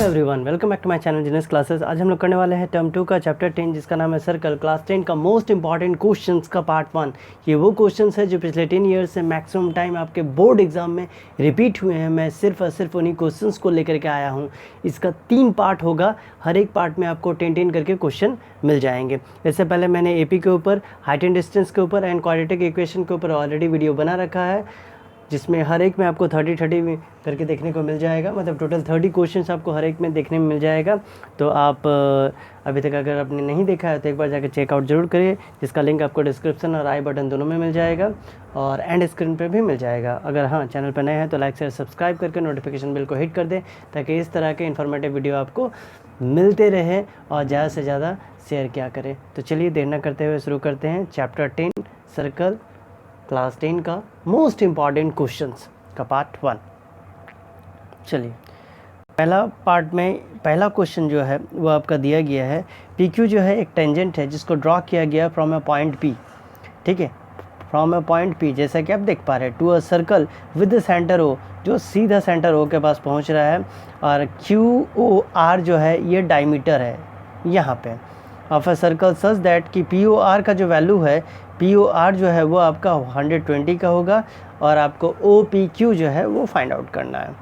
Everyone, welcome back to my channel genius classes. आज हम लोग करने वाले हैं टर्म 2 का चैप्टर 10 जिसका नाम है सर्कल। क्लास 10 का मोस्ट इंपॉर्टेंट क्वेश्चंस का पार्ट 1। ये वो क्वेश्चंस है जो पिछले 10 ईयर्स से मैक्सिमम टाइम आपके बोर्ड एग्जाम में रिपीट हुए हैं। मैं सिर्फ और सिर्फ उन्हीं क्वेश्चंस को लेकर के आया हूँ। इसका 3 पार्ट होगा, हर एक पार्ट में आपको 10 करके क्वेश्चन मिल जाएंगे। इससे पहले मैंने AP के ऊपर, हाइट एंड डिस्टेंस के ऊपर एंड क्वाड्रेटिक इक्वेशन के ऊपर ऑलरेडी वीडियो बना रखा है, जिसमें हर एक में आपको 30 में करके देखने को मिल जाएगा। मतलब टोटल 30 क्वेश्चंस आपको हर एक में देखने में मिल जाएगा। तो आप अभी तक अगर आपने नहीं देखा है तो एक बार जाकर चेकआउट ज़रूर करिए, जिसका लिंक आपको डिस्क्रिप्शन और आई बटन दोनों में मिल जाएगा और एंड स्क्रीन पे भी मिल जाएगा। अगर हाँ चैनल पर नए हैं तो लाइक शेयर सब्सक्राइब करके नोटिफिकेशन बिल को हिट कर दें, ताकि इस तरह के इन्फॉर्मेटिव वीडियो आपको मिलते रहे और ज़्यादा से ज़्यादा शेयर किया करें। तो चलिए देर न करते हुए शुरू करते हैं चैप्टर 10 सर्कल क्लास 10 का मोस्ट इम्पॉर्टेंट क्वेश्चंस का पार्ट 1। चलिए पहला पार्ट में पहला क्वेश्चन जो है वो आपका दिया गया है। PQ जो है एक टेंजेंट है जिसको ड्रॉ किया गया फ्रॉम अ पॉइंट P, ठीक है, फ्रॉम अ पॉइंट P, जैसा कि आप देख पा रहे हैं, to a circle with the centre O, जो सीधा सेंटर O के पास पहुंच रहा है। और QOR जो है ये डायमीटर है यहाँ पे of a circle such that कि POR का जो वैल्यू है, POR जो है वो आपका 120 का होगा और आपको OPQ जो है वो फाइंड आउट करना है।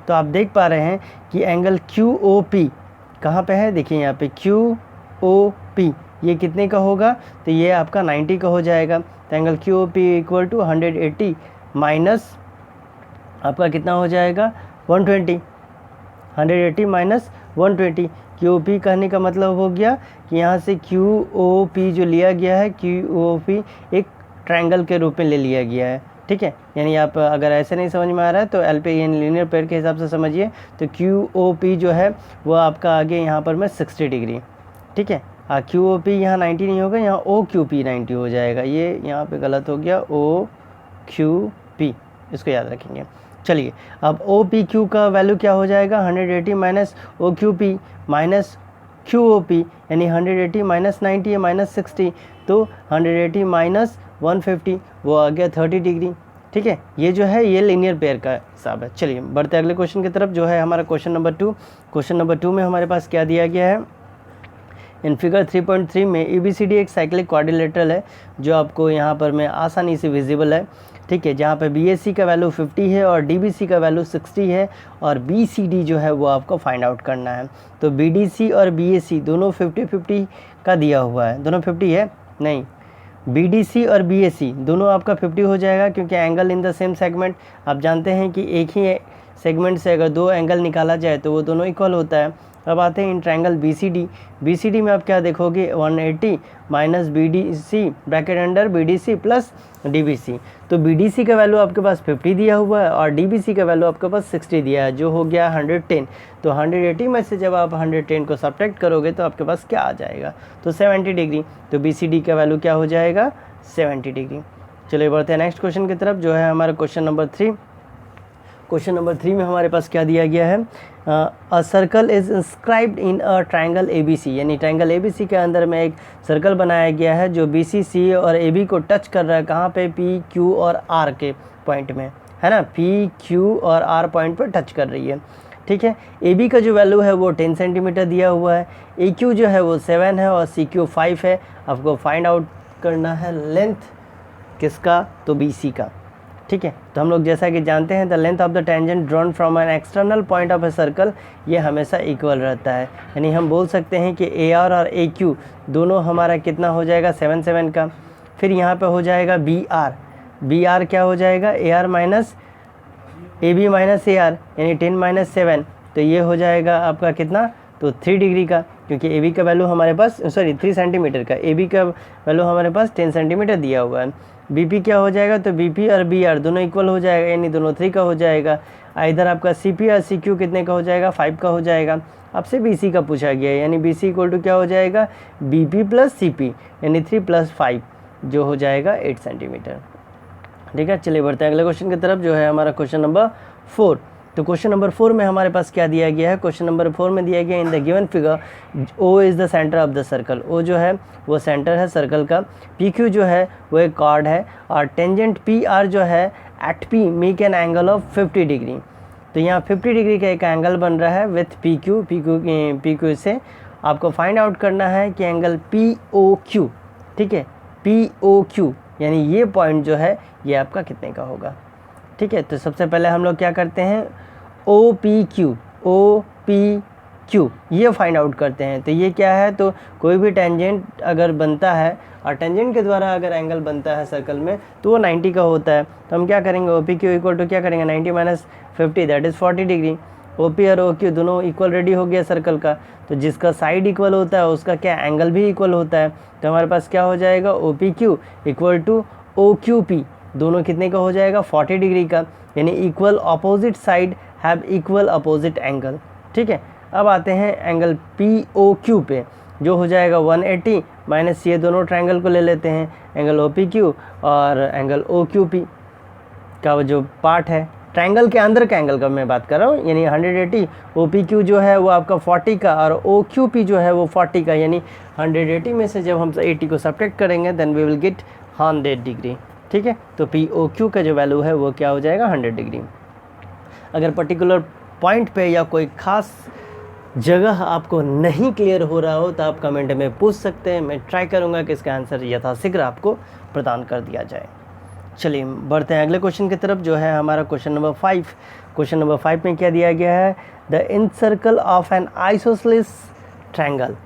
तो आप देख पा रहे हैं कि एंगल QOP कहाँ पे है, देखिए यहाँ पे QOP ये कितने का होगा, तो ये आपका 90 का हो जाएगा। तो angle QOP equal to 180 minus आपका कितना हो जाएगा 120, 180 माइनस 120। QOP कहने का मतलब हो गया कि यहाँ से QOP जो लिया गया है, QOP एक ट्रायंगल के रूप में ले लिया गया है, ठीक है। यानी आप अगर ऐसे नहीं समझ में आ रहा है तो LP यानी लीनियर पेयर के हिसाब से समझिए। तो QOP जो है वो आपका आगे यहाँ पर मैं 60 डिग्री, ठीक है। QOP यहाँ 90 नहीं होगा, यहाँ OQP 90 हो जाएगा। ये यहाँ पे गलत हो गया, OQP, इसको याद रखेंगे। चलिए अब OPQ का वैल्यू क्या हो जाएगा, 180 माइनस OQP माइनस QOP, यानी 180 माइनस 90 है माइनस 60, तो 180 माइनस 150 वो आ गया 30 डिग्री, ठीक है। ये जो है ये लीनियर पेयर का हिसाब है। चलिए बढ़ते अगले क्वेश्चन की तरफ, जो है हमारा क्वेश्चन नंबर 2। क्वेश्चन नंबर 2 में हमारे पास क्या दिया गया है। इन फिगर 3.3 में ABCD एक साइक्लिक क्वाड्रिलेटरल है जो आपको यहाँ पर में आसानी से विजिबल है, ठीक है, जहाँ पे BAC का वैल्यू 50 है और DBC का वैल्यू 60 है और BCD जो है वो आपको फाइंड आउट करना है। तो BDC और BAC दोनों 50-50 का दिया हुआ है, दोनों 50 है नहीं, BDC और BAC दोनों आपका 50 हो जाएगा, क्योंकि angle in the same segment. आप जानते हैं कि एक ही सेगमेंट से अगर 2 एंगल निकाला जाए तो वो दोनों इक्वल होता है। अब आते हैं इन ट्रायंगल BCD में आप क्या देखोगे, 180 minus BDC bracket under BDC plus DBC। तो BDC का वैल्यू आपके पास 50 दिया हुआ है और DBC का वैल्यू आपके पास 60 दिया है, जो हो गया 110। तो 180 में से जब आप 110 को सब्ट्रैक्ट करोगे तो आपके पास क्या आ जाएगा, तो 70 डिग्री। तो BCD का वैल्यू क्या हो जाएगा, 70 डिग्री। चलिए बढ़ते हैं नेक्स्ट क्वेश्चन की तरफ, जो है हमारा क्वेश्चन नंबर 3। क्वेश्चन नंबर 3 में हमारे पास क्या दिया गया है, a circle is inscribed in a triangle ABC, यानी ट्रायंगल ABC के अंदर में एक सर्कल बनाया गया है जो BC, CA और AB को टच कर रहा है। कहाँ पे, P, Q और R के पॉइंट में, है ना, P, Q और R पॉइंट पर टच कर रही है, ठीक है। AB का जो वैल्यू है वो 10 सेंटीमीटर दिया हुआ है, AQ जो है वो 7 है और CQ 5 है। आपको फाइंड आउट करना है लेंथ किसका, तो BC का, ठीक है। तो हम लोग जैसा कि जानते हैं the length of the tangent drawn from an external point of a circle, ये हमेशा इक्वल रहता है। यानी हम बोल सकते हैं कि AR और AQ दोनों हमारा कितना हो जाएगा, 7 का। फिर यहाँ पे हो जाएगा BR क्या हो जाएगा, AR minus AB minus AR, यानी 10 माइनस 7, तो ये हो जाएगा आपका कितना, तो 3 डिग्री का, क्योंकि AB का वैल्यू हमारे पास 3 सेंटीमीटर का, AB का वैल्यू हमारे पास 10 सेंटीमीटर दिया हुआ है। BP क्या हो जाएगा, तो BP और BR दोनों इक्वल हो जाएगा, यानी दोनों 3 का हो जाएगा। इधर आपका CP और CQ कितने का हो जाएगा, 5 का हो जाएगा। आपसे BC का पूछा गया है, यानी BC इक्वल टू क्या हो जाएगा, BP प्लस CP, यानी 3 + 5 जो हो जाएगा 8 सेंटीमीटर, ठीक है। चलिए बढ़ते हैं अगले क्वेश्चन की तरफ, जो है हमारा क्वेश्चन नंबर 4। तो क्वेश्चन नंबर 4 में हमारे पास क्या दिया गया है, क्वेश्चन नंबर 4 में दिया गया इन the given figure O is the centre of the circle. O जो है वो सेंटर है सर्कल का, PQ जो है वो एक कॉर्ड है और टेंजेंट PR जो है at P make an angle of 50 degree. तो यहाँ 50 डिग्री का एक एंगल बन रहा है विथ पी क्यू से आपको फाइंड आउट करना है कि एंगल POQ, ठीक है, POQ यानी ये पॉइंट जो है ये आपका कितने का होगा, ठीक है। तो सबसे पहले हम लोग क्या करते हैं, OPQ ये फाइंड आउट करते हैं। तो ये क्या है, तो कोई भी टेंजेंट अगर बनता है और टेंजेंट के द्वारा अगर एंगल बनता है सर्कल में तो वो 90 का होता है। तो हम क्या करेंगे, OPQ इक्वल टू क्या करेंगे, 90 minus 50 that is 40 degree. OP और OQ दोनों इक्वल रेडी हो गया सर्कल का, तो जिसका साइड इक्वल होता है उसका क्या एंगल भी इक्वल होता है। तो हमारे पास क्या हो जाएगा, OPQ इक्वल टू OQP दोनों कितने का हो जाएगा, 40 डिग्री का, यानी equal opposite side have equal opposite angle, ठीक है। अब आते हैं एंगल POQ पे, जो हो जाएगा 180 माइनस ये दोनों ट्रायंगल को ले लेते हैं, एंगल OPQ और एंगल OQP का जो पार्ट है, ट्रायंगल के अंदर का एंगल का मैं बात कर रहा हूँ, यानी 180, OPQ जो है वो आपका 40 का और OQP जो है वो 40 का, यानी 180 में से जब हम 80 को सब्ट्रैक्ट करेंगे then we will get 100 degree, ठीक है। तो POQ का जो वैल्यू है वो क्या हो जाएगा, 100 डिग्री। अगर पर्टिकुलर पॉइंट पे या कोई ख़ास जगह आपको नहीं क्लियर हो रहा हो तो आप कमेंट में पूछ सकते हैं, मैं ट्राई करूँगा कि इसका आंसर यथाशीघ्र आपको प्रदान कर दिया जाए। चलिए बढ़ते हैं अगले क्वेश्चन की तरफ, जो है हमारा क्वेश्चन नंबर 5। क्वेश्चन नंबर 5 में क्या दिया गया है, the in circle of N isosceles triangle,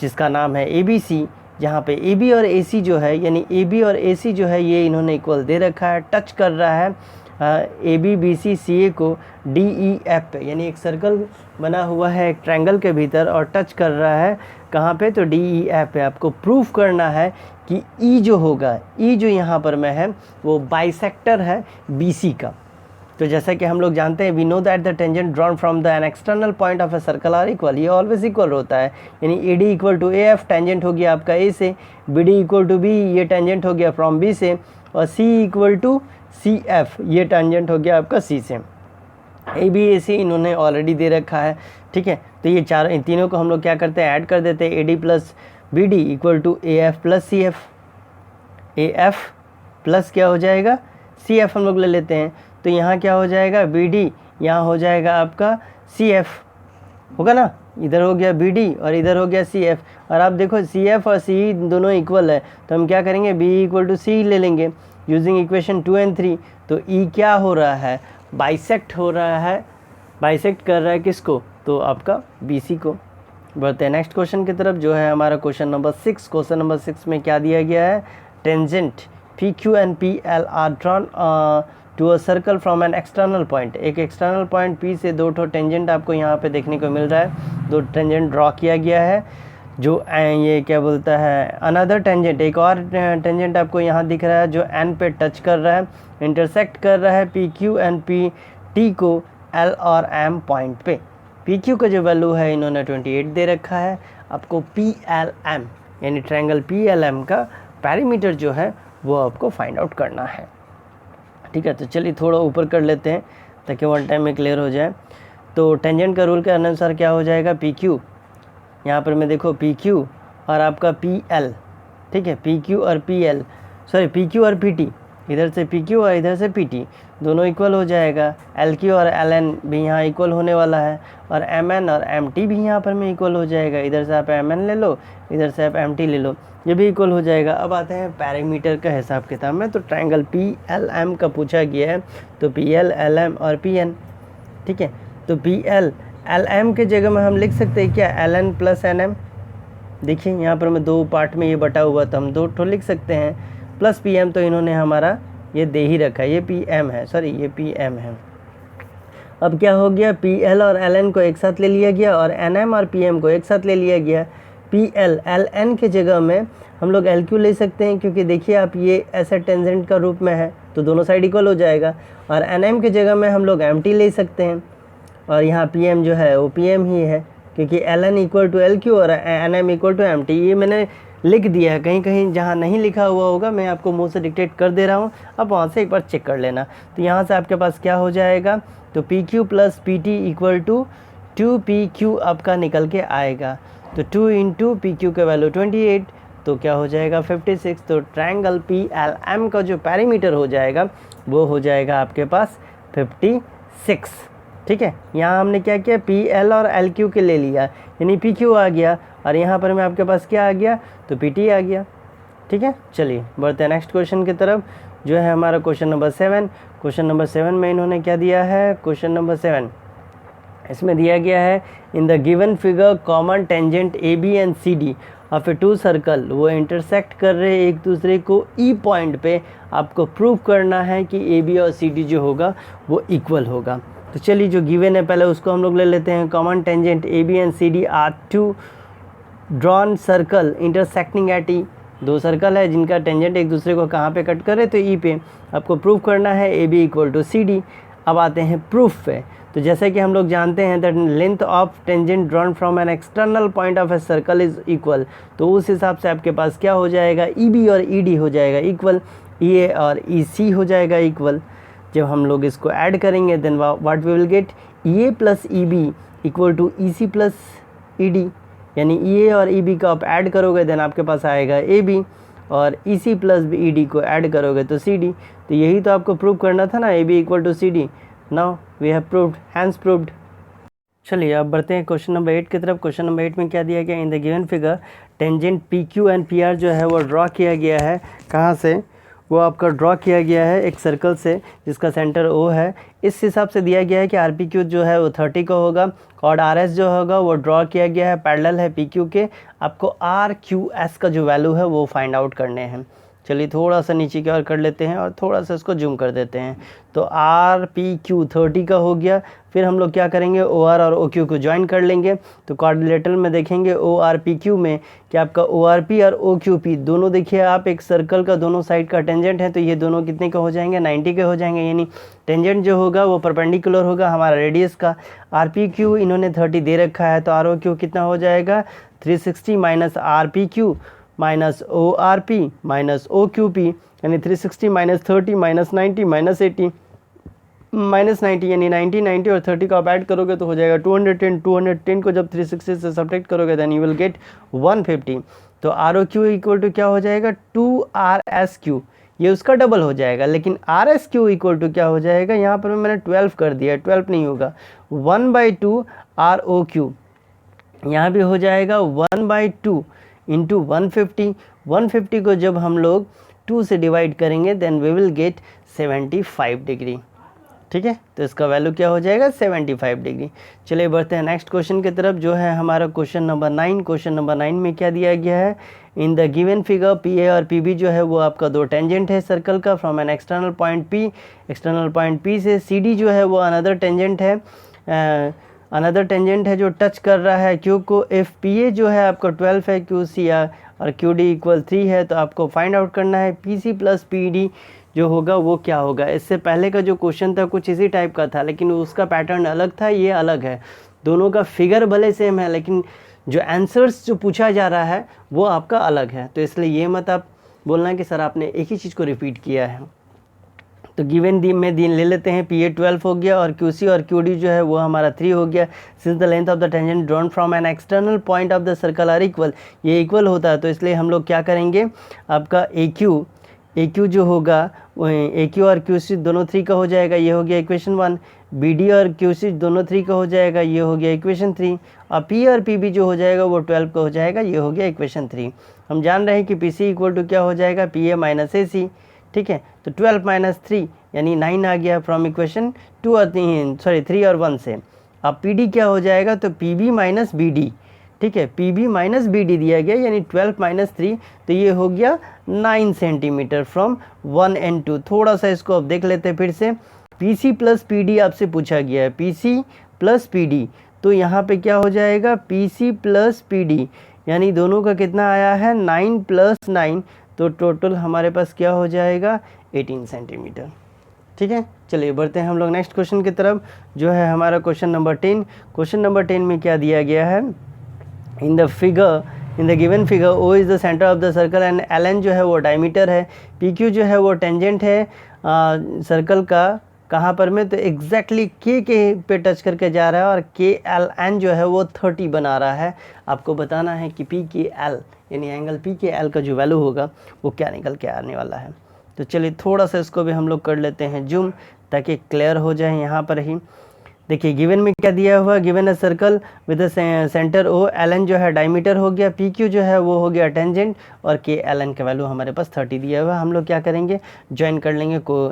जिसका नाम है ABC, जहाँ पे AB और AC जो है, यानी AB और AC जो है ये इन्होंने इक्वल दे रखा है, टच कर रहा है AB BC CA को DEF पे, यानी एक सर्कल बना हुआ है एक ट्रायंगल के भीतर और टच कर रहा है कहाँ पे, तो DEF पे। आपको प्रूफ करना है कि E जो होगा, E जो यहाँ पर में है वो बाइसेक्टर है BC का। तो जैसा कि हम लोग जानते हैं, we know that the tangent drawn from the an external point of a circle are equal, ये ऑलवेज इक्वल होता है, यानी AD equal to AF tangent हो गया आपका A से, BD इक्वल टू B ये टेंजेंट हो गया फ्रॉम B से, और C इक्वल टू CF ये टेंजेंट हो गया आपका C से। AB AC इन्होंने ऑलरेडी दे रखा है, ठीक है। तो ये इन तीनों को हम लोग क्या करते हैं, ऐड कर देते हैं, AD plus BD equal to AF plus CF, AF plus क्या हो जाएगा CF हम लोग ले लेते हैं। तो यहाँ क्या हो जाएगा BD, यहाँ हो जाएगा आपका CF, होगा ना, इधर हो गया BD और इधर हो गया CF। और आप देखो CF और CE दोनों इक्वल है, तो हम क्या करेंगे, B इक्वल टू C ले लेंगे यूजिंग इक्वेशन 2 और 3। तो E क्या हो रहा है, बाइसेक्ट हो रहा है, बाइसेक्ट कर रहा है किसको, तो आपका BC को। बढ़ते हैं नेक्स्ट क्वेश्चन की तरफ, जो है हमारा क्वेश्चन नंबर 6। क्वेश्चन नंबर 6 में क्या दिया गया है, tangent PQ and PL are drawn to a circle from an external point. एक एक्सटर्नल पॉइंट P से दो ठो टेंजेंट आपको यहाँ पे देखने को मिल रहा है, दो टेंजेंट ड्रॉ किया गया है। जो ये क्या बोलता है, अनदर टेंजेंट, एक और टेंजेंट आपको यहाँ दिख रहा है जो N पे टच कर रहा है, इंटरसेक्ट कर रहा है PQ एंड PT को L और M पॉइंट पे। PQ का जो वैल्यू है इन्होंने 28 दे रखा है। आपको PLM यानी ट्रायंगल PLM का पैरीमीटर जो है वो आपको फाइंड आउट करना है, ठीक है। तो चलिए थोड़ा ऊपर कर लेते हैं ताकि वन टाइम में क्लियर हो जाए। तो टेंजेंट का रूल के अनुसार क्या हो जाएगा, PQ, यहाँ पर मैं देखो PQ और आपका PL, ठीक है, PQ और PL, सॉरी PQ और PT, इधर से PQ और इधर से PT दोनों इक्वल हो जाएगा। LQ और LN भी यहाँ इक्वल होने वाला है और MN और MT भी यहाँ पर में इक्वल हो जाएगा। इधर से आप MN ले लो, इधर से आप MT ले लो, ये भी इक्वल हो जाएगा। अब आते हैं पैरामीटर का हिसाब किताब में। तो ट्रायंगल PLM का पूछा गया है, तो PL, LM और PN, ठीक है। तो PL LM के जगह में हम लिख सकते हैं क्या, LN प्लस NM। देखिए यहाँ पर मैं दो पार्ट में ये बटा हुआ, तो हम दो ठो लिख सकते हैं, प्लस PM तो इन्होंने हमारा ये दे ही रखा है, ये PM है, सॉरी ये PM है। अब क्या हो गया, PL और LN को एक साथ ले लिया गया और NM और PM को एक साथ ले लिया गया। PL LN के जगह में हम लोग LQ ले सकते हैं, क्योंकि देखिए आप ये ऐसे टेंजेंट का रूप में है तो दोनों साइड इक्वल हो जाएगा। और NM के जगह में हम लोग MT ले सकते हैं, और यहाँ PM जो है वो PM ही है, क्योंकि LN इक्वल टू LQ और NM इक्वल टू MT। ये मैंने लिख दिया है, कहीं कहीं जहाँ नहीं लिखा हुआ होगा मैं आपको मुंह से डिक्टेट कर दे रहा हूँ, अब वहाँ से एक बार चेक कर लेना। तो यहाँ से आपके पास क्या हो जाएगा, तो PQ plus PT equal to 2PQ आपका निकल के आएगा। तो 2 इंटू PQ का वैल्यू 28, तो क्या हो जाएगा 56। तो ट्रायंगल PLM का जो पैरीमीटर हो जाएगा वो हो जाएगा आपके पास 56। 6। ठीक है, यहाँ हमने क्या किया, पी एल और एल क्यू के ले लिया, यानी पी क्यू आ गया, और यहाँ पर में आपके पास क्या आ गया, तो पी टी आ गया। ठीक है, चलिए बढ़ते हैं नेक्स्ट क्वेश्चन की तरफ, जो है हमारा क्वेश्चन नंबर 7। क्वेश्चन नंबर 7 में इन्होंने क्या दिया है, क्वेश्चन नंबर 7 इसमें दिया गया है, in the given figure common tangent A B and C D of a two circle, वो इंटरसेक्ट कर रहे हैं एक दूसरे को ई पॉइंट पे, आपको प्रूव करना है कि ए बी और सी डी जो होगा वो इक्वल होगा। तो चलिए जो गिवन है पहले उसको हम लोग ले लेते हैं। Common tangent A B and C D are two drawn circle intersecting at E, दो सर्कल है जिनका टेंजेंट एक दूसरे को कहाँ पे कट करे, तो ई पे। आपको प्रूफ करना है A B equal to C D. अब आते हैं प्रूफ पे। तो जैसे कि हम लोग जानते हैं that length of tangent drawn from an external point of a circle is equal, तो उस हिसाब से आपके पास क्या हो जाएगा, ई बी और ई डी हो जाएगा इक्वल, ई ए और ई सी हो जाएगा इक्वल। जब हम लोग इसको ऐड करेंगे then what we will get, E A plus E B equal to E C plus E D, यानी ई ए और ई बी का आप ऐड करोगे देन आपके पास आएगा ए बी, और ई सी प्लस ई डी को ऐड करोगे तो सी डी। तो यही तो आपको प्रूव करना था ना, A B equal to C D. Now we have proved, hence proved. चलिए अब बढ़ते हैं क्वेश्चन नंबर 8 की तरफ। क्वेश्चन नंबर 8 में क्या दिया गया, इन the given figure tangent P Q and P R जो है वो ड्रॉ किया गया है। कहाँ से, वो आपका ड्रॉ किया गया है एक सर्कल से जिसका सेंटर ओ है। इस हिसाब से दिया गया है कि आर पी क्यू जो है वो 30 का होगा, और आर एस जो होगा वो ड्रॉ किया गया है, पैरेलल है पी क्यू के। आपको आर क्यू एस का जो वैल्यू है वो फाइंड आउट करने हैं। चलिए थोड़ा सा नीचे की ओर कर लेते हैं और थोड़ा सा इसको जूम कर देते हैं। तो आर पी क्यू 30 का हो गया। फिर हम लोग क्या करेंगे, ओ आर और ओ क्यू को ज्वाइन कर लेंगे। तो क्वाड्रिलेटरल में देखेंगे ओ आर पी क्यू में कि आपका ओ आर पी और ओ क्यू पी दोनों देखिए आप एक सर्कल का दोनों साइड का टेंजेंट है, तो ये दोनों कितने का हो जाएंगे, 90 के हो जाएंगे। यानी टेंजेंट जो होगा वो परपेंडिकुलर होगा हमारा रेडियस का। आर पी क्यू इन्होंने 30 दे रखा है, तो आर ओ क्यू कितना हो जाएगा, 360 minus R P Q minus O R P minus O Q P, यानी 360 माइनस 30 माइनस 90 माइनस 80 माइनस 90, यानी 90 और 30 को आप ऐड करोगे तो हो जाएगा 210। 210 को जब 360 से सब्ट्रैक्ट करोगे देन यू विल गेट 150। तो R O Q equal to क्या हो जाएगा, 2 आर एस क्यू, ये उसका डबल हो जाएगा। लेकिन R S Q equal to क्या हो जाएगा, यहाँ पर मैंने 12 कर दिया है, 12 नहीं होगा, 1/2 आर ओ क्यू, यहाँ भी हो जाएगा 1/2 इंटू 150। 150 को जब हम लोग 2 से डिवाइड करेंगे then we will get 75 degree. ठीक है, तो इसका वैल्यू क्या हो जाएगा, 75 डिग्री। चलिए बढ़ते हैं नेक्स्ट क्वेश्चन की तरफ, जो है हमारा क्वेश्चन नंबर 9। क्वेश्चन नंबर 9 में क्या दिया गया है, in the given figure P A और पी बी जो है वो आपका दो टेंजेंट है सर्कल का from an external point P, external point P से सी डी जो है वो अनदर टेंजेंट है, अनदर टेंजेंट है जो टच कर रहा है क्यू को। इफ़ पी ए जो है आपका 12 है, क्यू सी और क्यू डी इक्वल 3 है, तो आपको फाइंड आउट करना है P C plus P D जो होगा वो क्या होगा। इससे पहले का जो क्वेश्चन था कुछ इसी टाइप का था, लेकिन उसका पैटर्न अलग था, ये अलग है। दोनों का फिगर भले सेम है लेकिन जो आंसर्स जो पूछा जा रहा है वो आपका अलग है। तो इसलिए ये मत आप बोलना कि सर आपने एक ही चीज़ को रिपीट किया है। तो गिवन में दिन ले लेते हैं, पी ए 12 हो गया और क्यू सी और क्यू डी जो है वो हमारा 3 हो गया। Since the length of the tangent drawn from an external point of the circle are equal, ये इक्वल होता है, तो इसलिए हम लोग क्या करेंगे, आपका ए क्यू जो होगा ए क्यू और क्यू सी दोनों 3 का हो जाएगा, ये हो गया इक्वेशन 1। बी डी और क्यू सी दोनों 3 का हो जाएगा, ये हो गया इक्वेशन 3। और पी और पी बी जो हो जाएगा वो 12 का हो जाएगा, ये हो गया इक्वेशन 3। हम जान रहे हैं कि पी सी इक्वल टू क्या हो जाएगा, पी ए माइनस ए सी। ठीक है, तो 12 माइनस 3 यानी 9 आ गया फ्रॉम इक्वेशन 2 और 3 और 1 से। अब पी डी क्या हो जाएगा, तो P B minus B D. ठीक है, P B minus B D दिया गया, यानी 12 माइनस 3, तो ये हो गया 9 सेंटीमीटर फ्रॉम 1 and 2। थोड़ा सा इसको अब देख लेते हैं फिर से। P C plus P D आपसे पूछा गया है, P C plus P D, तो यहाँ पे क्या हो जाएगा, P C plus P D, यानी दोनों का कितना आया है, 9 + 9, तो टोटल हमारे पास क्या हो जाएगा, 18 सेंटीमीटर। ठीक है, चलिए बढ़ते हैं हम लोग नेक्स्ट क्वेश्चन की तरफ, जो है हमारा क्वेश्चन नंबर 10। क्वेश्चन नंबर 10 में क्या दिया गया है, in the given figure O is the centre of the circle and L N जो है वो डायमीटर है, पी क्यू जो है वो टेंजेंट है सर्कल का, कहाँ पर में, तो एग्जैक्टली के पे टच करके जा रहा है, और के एल एन जो है वो 30 बना रहा है। आपको बताना है कि पी के एल यानी एंगल पी के एल का जो वैल्यू होगा वो क्या निकल के आने वाला है। तो चलिए थोड़ा सा इसको भी हम लोग कर लेते हैं जूम, ताकि क्लियर हो जाए यहाँ पर ही। देखिए गिवन में क्या दिया हुआ, given a circle with centre O, L N जो है डायमीटर हो गया, पी क्यू जो है वो हो गया टेंजेंट, और के एल एन का वैल्यू हमारे पास 30 दिया हुआ है। हम लोग क्या करेंगे, ज्वाइन कर लेंगे को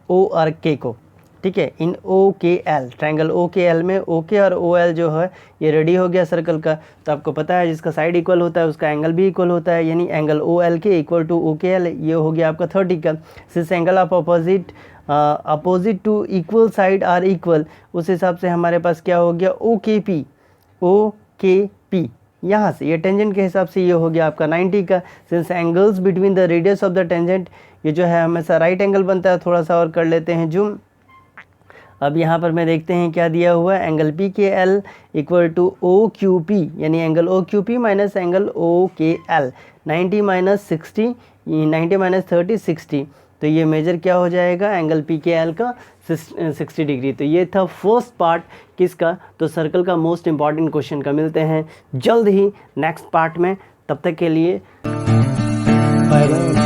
ओ और के को, ठीक है। इन ओ K L, triangle O K L में ओ के और ओ एल जो है ये रेडी हो गया सर्कल का। तो आपको पता है जिसका साइड इक्वल होता है उसका एंगल भी इक्वल होता है, यानी angle O L K equal to O K L, ये हो गया आपका 30 का। Since angle of opposite to equal side are equal, उस हिसाब से हमारे पास क्या हो गया, ओ के पी, यहाँ से ये टेंजेंट के हिसाब से ये हो गया आपका 90 का। Since angles between the radius of the tangent, ये जो है हमेशा राइट एंगल बनता है। थोड़ा सा और कर लेते हैं जूम। अब यहाँ पर मैं देखते हैं क्या दिया हुआ है, angle P K L equal to O Q P, यानी angle O Q P minus angle O K L, 90 minus 60, 90 minus 30 60। तो ये मेजर क्या हो जाएगा, एंगल पी के एल का 60 डिग्री। तो ये था फर्स्ट पार्ट किसका, तो सर्कल का मोस्ट इंपॉर्टेंट क्वेश्चन का। मिलते हैं जल्द ही नेक्स्ट पार्ट में, तब तक के लिए बाय बाय।